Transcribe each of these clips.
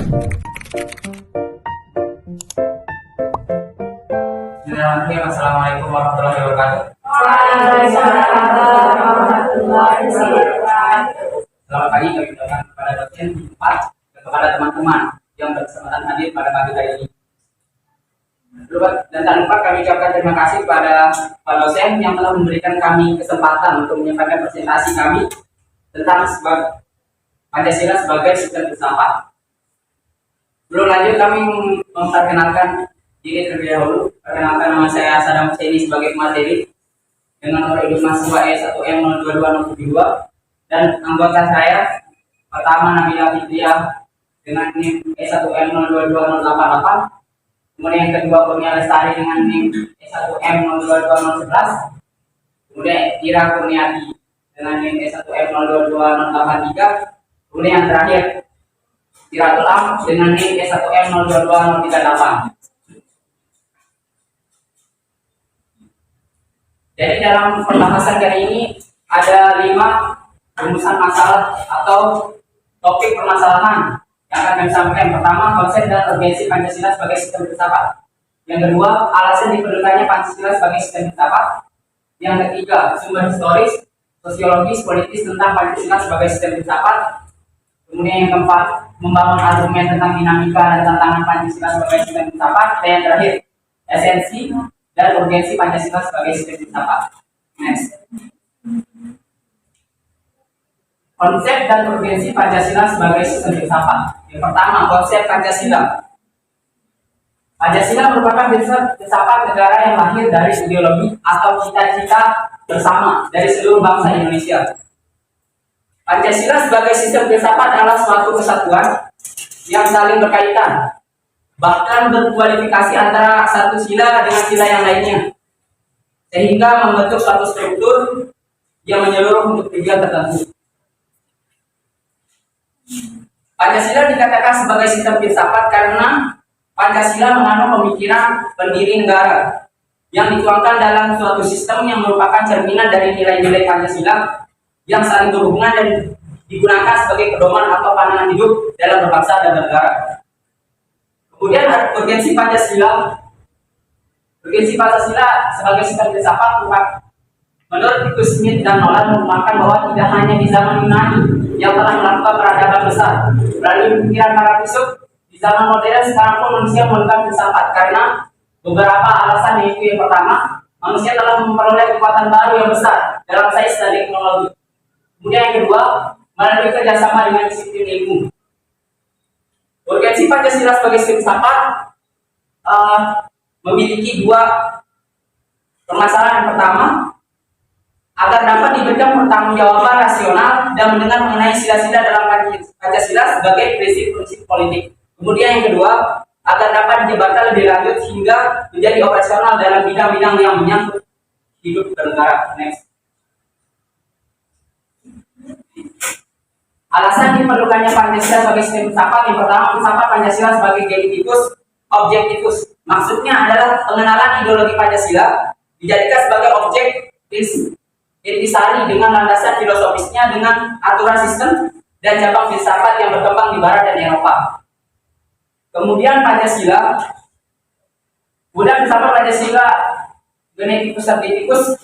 Bismillahirrahmanirrahim. Assalamualaikum warahmatullahi wabarakatuh. Waalaikumsalam warahmatullahi wabarakatuh. Selamat pagi kami ucapkan kepada dosen di 4 dan kepada teman-teman yang berkesempatan hadir pada pagi hari ini. Dan tak lupa kami ucapkan terima kasih kepada Pak dosen yang telah memberikan kami kesempatan untuk menyampaikan presentasi kami tentang Pancasila sebagai sistem filsafat. Sebelum lanjut kami memperkenalkan diri terlebih dahulu. Perkenalkan, nama saya Sadam Husseini sebagai pemateri dengan nomor induk mahasiswa E1M022072 dan anggota saya pertama Nabila Fitriah dengan NIM E1M022088, kemudian yang kedua Kurnia Lestari dengan NIM E1M022011, kemudian Ira Kurniati dengan NIM E1M022083, kemudian yang terakhir Iratul Am dengan NIM E1M022038. Jadi dalam pembahasan kali ini ada 5 rumusan masalah atau topik permasalahan yang akan kami sampaikan. Pertama, konsep dan urgensi Pancasila sebagai sistem filsafat. Yang kedua, alasan diperlukannya Pancasila sebagai sistem filsafat. Yang ketiga, sumber historis, sosiologis, politis tentang Pancasila sebagai sistem filsafat. Kemudian yang keempat, membangun argumen tentang dinamika dan tantangan Pancasila sebagai sistem filsafat. Dan yang terakhir, esensi dan urgensi Pancasila sebagai sistem filsafat. Next. Konsep dan urgensi Pancasila sebagai sistem filsafat. Yang pertama, konsep Pancasila. Pancasila merupakan filsafat negara yang lahir dari ideologi atau cita-cita bersama dari seluruh bangsa Indonesia. Pancasila sebagai sistem filsafat adalah suatu kesatuan yang saling berkaitan, bahkan berkualifikasi antara satu sila dengan sila yang lainnya, sehingga membentuk suatu struktur yang menyeluruh untuk tujuan tertentu. Pancasila dikatakan sebagai sistem filsafat karena Pancasila mengandung pemikiran pendiri negara yang dituangkan dalam suatu sistem yang merupakan cerminan dari nilai-nilai Pancasila yang saling berhubungan dan digunakan sebagai pedoman atau pandangan hidup dalam berbangsa dan bernegara. Kemudian urgensi Pancasila. Urgensi Pancasila sebagai sistem filsafat menurut Titus Smith dan Nolan merupakan bahwa tidak hanya di zaman Yunani yang telah melakukan peradaban besar, melalui pemikiran para filsuf, di zaman modern sekarang pun manusia memerlukan filsafat karena beberapa alasan, yaitu yang pertama, manusia telah memperoleh kekuatan baru yang besar dalam sains dan teknologi. Kemudian yang kedua, melalui kerjasama dengan disiplin ilmu. Urgensi Pancasila sebagai sistem filsafat memiliki 2 permasalahan. Yang pertama, agar dapat diberikan pertanggungjawaban rasional dan mendengar mengenai sila-sila dalam Pancasila sebagai prinsip-prinsip politik. Kemudian yang kedua, agar dapat dijabarkan lebih lanjut hingga menjadi operasional dalam bidang-bidang yang menyangkut hidup bernegara. Next. Alasan diperlukannya Pancasila sebagai sistem filsafat. Yang pertama, filsafat Pancasila sebagai genetikus objektifus. Maksudnya adalah pengenalan ideologi Pancasila dijadikan sebagai objek intisari dengan landasan filosofisnya dengan aturan sistem dan cabang filsafat yang berkembang di Barat dan Eropa. Kemudian Pancasila, filsafat Pancasila genetikus objektifus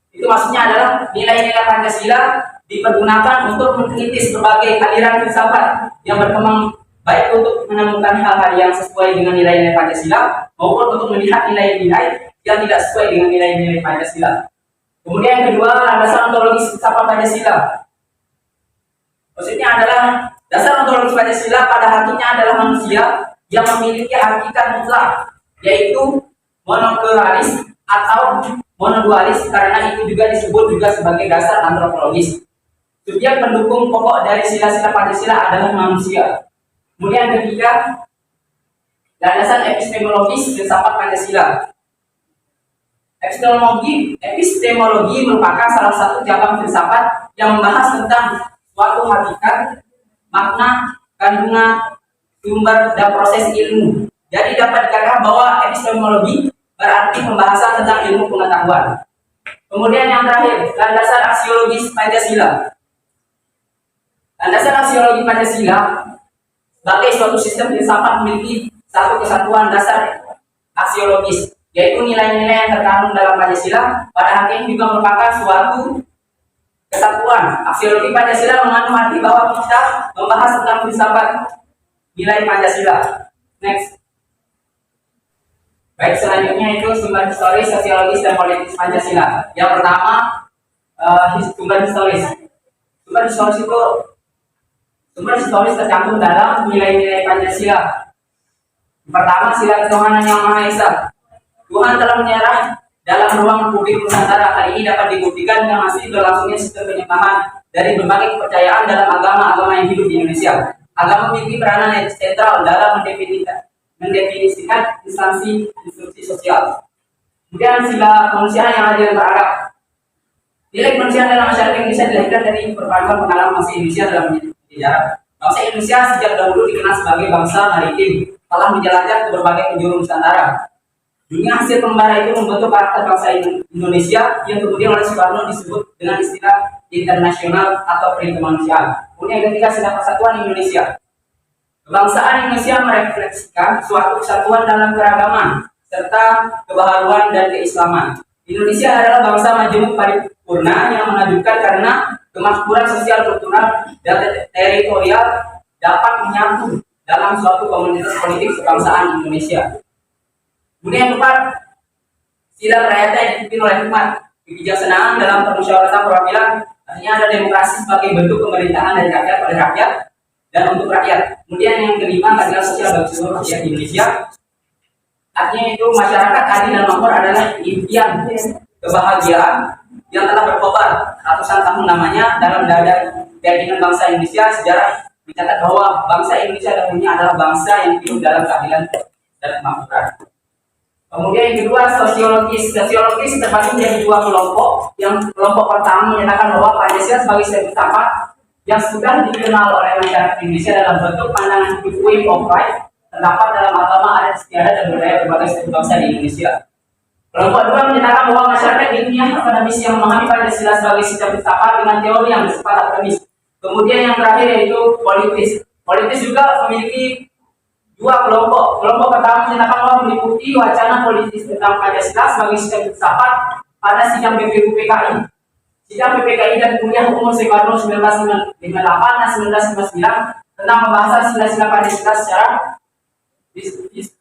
itu maksudnya adalah nilai-nilai Pancasila dipergunakan untuk mengkritis berbagai aliran filsafat yang berkembang, baik untuk menemukan hal-hal yang sesuai dengan nilai-nilai Pancasila maupun untuk melihat nilai-nilai yang tidak sesuai dengan nilai-nilai Pancasila. Kemudian yang kedua, dasar ontologis filsafat Pancasila. Maksudnya adalah dasar ontologis Pancasila pada hakikatnya adalah manusia yang memiliki hakikat mutlak, yaitu monokluralis atau monodualis, karena itu juga disebut juga sebagai dasar antropologis. Subjek pendukung pokok dari sila-sila Pancasila adalah manusia. Kemudian yang ketiga, landasan epistemologis filsafat Pancasila. Epistemologi merupakan salah satu cabang filsafat yang membahas tentang suatu hakikat, makna, kandungan, sumber, dan proses ilmu. Jadi dapat dikatakan bahwa epistemologi berarti pembahasan tentang ilmu pengetahuan. Kemudian yang terakhir, landasan aksiologis Pancasila. Landasan aksiologi Pancasila sebagai suatu sistem filsafat memiliki satu kesatuan dasar aksiologis, yaitu nilai-nilai yang terkandung dalam Pancasila. Pada hakikatnya juga merupakan suatu kesatuan. Aksiologi Pancasila mengandung arti bahwa kita membahas tentang filsafat nilai Pancasila. Next. Baik, selanjutnya itu sumber historis, sosiologis, dan politis Pancasila. Yang pertama, sumber historis. Sumber historis tercantum dalam nilai-nilai Pancasila. Pertama, sila ketuhanan yang Maha Esa. Tuhan telah menyerah dalam ruang publik Nusantara. Hal ini dapat dibuktikan dengan masih berlangsungnya sistem penyembahan dari berbagai kepercayaan dalam agama-agama yang hidup di Indonesia. Agama memiliki peranan yang sentral dalam mendefinisikan instansi sosial. Kemudian sila kemanusiaan yang adil dan beradab. Nilai kemanusiaan dalam masyarakat Indonesia dilahirkan dari perpaduan pengalaman bangsa Indonesia dalam sejarah. Bangsa Indonesia sejak dahulu dikenal sebagai bangsa maritim, telah menjelajah ke berbagai penjuru Nusantara. Dunia hasil pembara itu membentuk karakter bangsa Indonesia yang kemudian oleh Soekarno disebut dengan istilah internasional atau kemanusiaan. Kemudian yang ketiga, sila persatuan Indonesia. Kebangsaan Indonesia merefleksikan suatu kesatuan dalam keragaman serta kebaharuan dan keislaman. Indonesia adalah bangsa majemuk paripurna yang mengajukan karena kemakmuran sosial, kultural, dan teritorial dapat menyatu dalam suatu komunitas politik kebangsaan Indonesia. Kemudian yang keempat, sila kerakyatan yang dipimpin oleh hikmat, kebijaksanaan dalam permusyawaratan perwakilan. Artinya ada demokrasi sebagai bentuk pemerintahan dari rakyat oleh rakyat dan untuk rakyat. Kemudian yang kelima, keadilan sosial bagi seluruh rakyat Indonesia. Artinya itu masyarakat adil dan makmur adalah impian kebahagiaan yang telah berkobar ratusan tahun namanya dalam dada keyakinan bangsa Indonesia. Sejarah mencatat bahwa bangsa Indonesia dahulunya adalah bangsa yang hidup dalam keadilan dan kemakmuran. Kemudian yang kedua, sosiologis. Sosiologis terbagi menjadi dua kelompok. Yang kelompok pertama menyatakan bahwa Pancasila sebagai sistem filsafat yang sudah dikenal oleh masyarakat Indonesia dalam bentuk pandangan hidup way of life, terdapat dalam agama, adat istiadat, dan budaya berbagai suku bangsa di Indonesia. Kelompok dua menyatakan bahwa masyarakat ilmiah akademis yang memahami Pancasila sebagai sistem filsafat dengan teori yang bersifat akademis. Kemudian yang terakhir yaitu politis. Politis juga memiliki dua kelompok. Kelompok pertama menyatakan bahwa meliputi wacana politis tentang Pancasila sebagai sistem filsafat pada sidang BPUPKI. Sidang PPKI dan Kuliah Umum Soekarno 1958 dan 1959 tentang pembahasan sila-sila Pancasila secara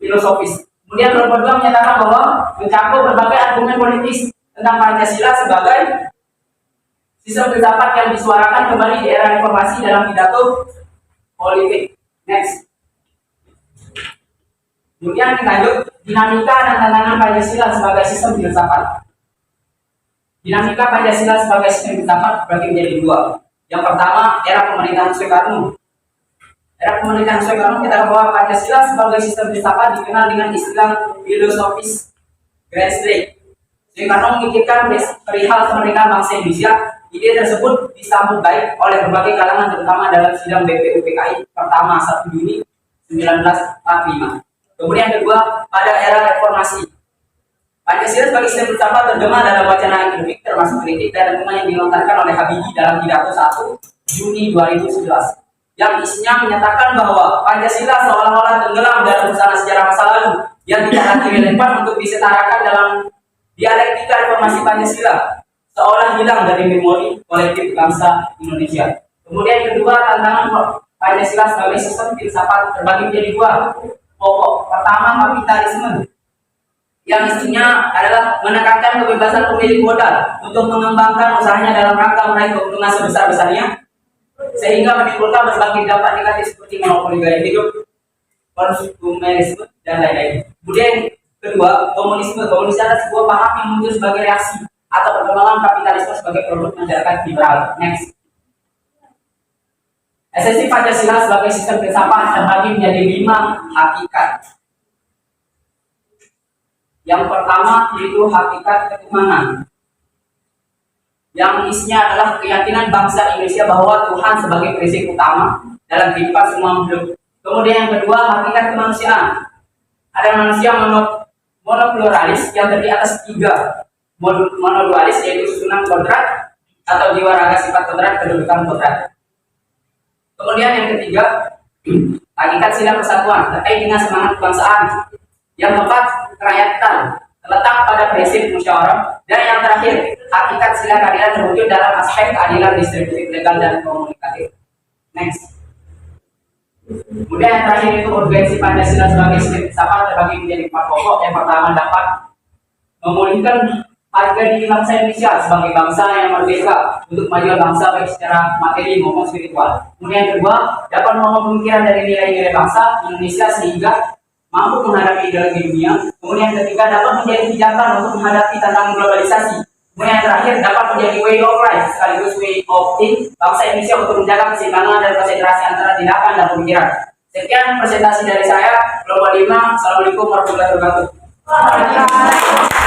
filosofis. Kemudian kelompok dua menyatakan bahwa mencakup berbagai argumen politis tentang Pancasila sebagai sistem filsafat yang disuarakan kembali di era reformasi dalam pidato politik. Next. Kemudian lanjut, dinamika dan tantangan Pancasila sebagai sistem filsafat. Dinamika Pancasila sebagai sistem filsafat terbagi menjadi dua. Yang pertama, era pemerintahan Soekarno. Era pemerintahan Soekarno kita bahwa Pancasila sebagai sistem filsafat dikenal dengan istilah filosofis Grand Slate. Soekarno memikirkan perihal kemerdekaan bangsa Indonesia. Ide tersebut disambut baik oleh berbagai kalangan, terutama dalam sidang BPUPKI pertama 1 Juni 1945. Kemudian yang kedua, pada era reformasi. Pancasila sebagai sistem filsafat tergema dalam wacana akademik termasuk kritik dan dokumen yang dilontarkan oleh Habibie dalam pidato 1 Juni 2011 yang isinya menyatakan bahwa Pancasila seolah-olah tenggelam dalam busana sejarah masa lalu yang tidak lagi relevan untuk disetarakan dalam dialektika reformasi Pancasila, seolah hilang dari memori kolektif bangsa Indonesia. Kemudian yang kedua, tantangan Pancasila sebagai sistem filsafat terbagi menjadi dua pokok. Pertama, kapitalisme yang isinya adalah menekankan kebebasan pemilik modal untuk mengembangkan usahanya dalam rangka meraih keuntungan sebesar-besarnya, sehingga menimbulkan berbagai dampak negatif seperti monopoli gaya hidup, konsumerisme, dan lain-lain. Kemudian kedua, komunisme. Komunisme adalah sebuah paham yang muncul sebagai reaksi atau perkembangan kapitalisme sebagai produk masyarakat liberal. Next. Esensi Pancasila sebagai sistem filsafat terbagi menjadi 5 hakikat. Yang pertama yaitu hakikat ketuhanan, yang isinya adalah keyakinan bangsa Indonesia bahwa Tuhan sebagai prinsip utama dalam kehidupan semua makhluk. Kemudian yang kedua, hakikat kemanusiaan. Ada manusia monopluralis yang terdiri atas 3 monodualis, yaitu susunan kodrat atau jiwa raga sifat kodrat, kedudukan kodrat. Kemudian yang ketiga, Hakikat sila persatuan terkait dengan semangat kebangsaan. Yang keempat, kerakyatan terletak pada prinsip musyawarah. Dan yang terakhir, hakikat sila keadilan terwujud dalam aspek keadilan distributif, legal, dan komunikatif. Next. Kemudian yang terakhir itu urgensi Pancasila sebagai sistem filsafat terbagi menjadi 4 pokok. Yang pertama, dapat memulihkan harga diri bangsa Indonesia sebagai bangsa yang merdeka untuk kemajuan bangsa baik secara materi maupun spiritual. Kemudian yang kedua, dapat membangun pemikiran dari nilai-nilai bangsa Indonesia sehingga mampu menghadapi ideologi dunia. Kemudian yang ketiga, dapat menjadi pijakan untuk menghadapi tantangan globalisasi. Kemudian yang terakhir, dapat menjadi way of life sekaligus way of think bangsa Indonesia untuk menjaga keseimbangan dan konsentrasi antara tindakan dan pemikiran. Sekian presentasi dari saya, Kelompok 5. Assalamualaikum warahmatullahi wabarakatuh.